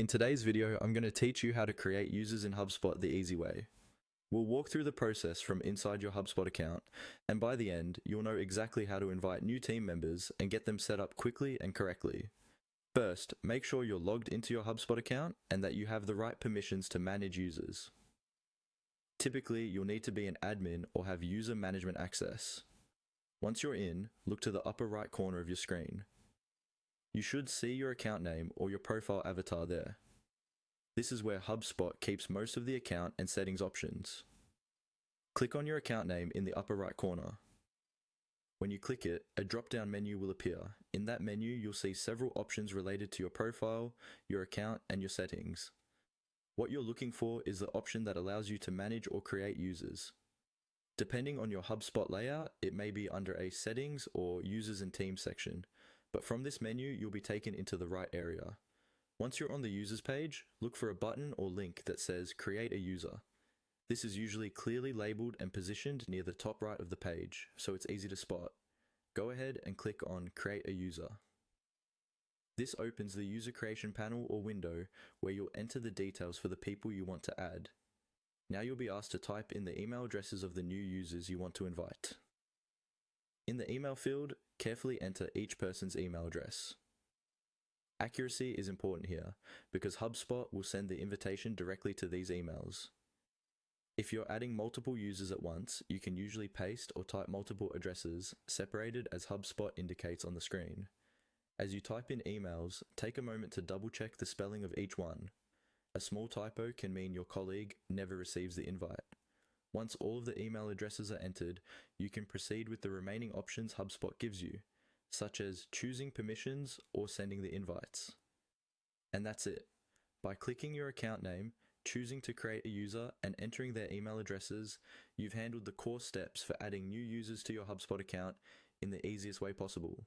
In today's video, I'm going to teach you how to create users in HubSpot the easy way. We'll walk through the process from inside your HubSpot account, and by the end, you'll know exactly how to invite new team members and get them set up quickly and correctly. First, make sure you're logged into your HubSpot account and that you have the right permissions to manage users. Typically, you'll need to be an admin or have user management access. Once you're in, look to the upper right corner of your screen. You should see your account name or your profile avatar there. This is where HubSpot keeps most of the account and settings options. Click on your account name in the upper right corner. When you click it, a drop-down menu will appear. In that menu, you'll see several options related to your profile, your account, and your settings. What you're looking for is the option that allows you to manage or create users. Depending on your HubSpot layout, it may be under a Settings or Users and Teams section, but from this menu, you'll be taken into the right area. Once you're on the Users page, look for a button or link that says Create a User. This is usually clearly labeled and positioned near the top right of the page, so it's easy to spot. Go ahead and click on Create a User. This opens the user creation panel or window where you'll enter the details for the people you want to add. Now you'll be asked to type in the email addresses of the new users you want to invite. In the email field, carefully enter each person's email address. Accuracy is important here because HubSpot will send the invitation directly to these emails. If you're adding multiple users at once, you can usually paste or type multiple addresses separated as HubSpot indicates on the screen. As you type in emails, take a moment to double check the spelling of each one. A small typo can mean your colleague never receives the invite. Once all of the email addresses are entered, you can proceed with the remaining options HubSpot gives you, such as choosing permissions or sending the invites. And that's it. By clicking your account name, choosing to create a user, and entering their email addresses, you've handled the core steps for adding new users to your HubSpot account in the easiest way possible.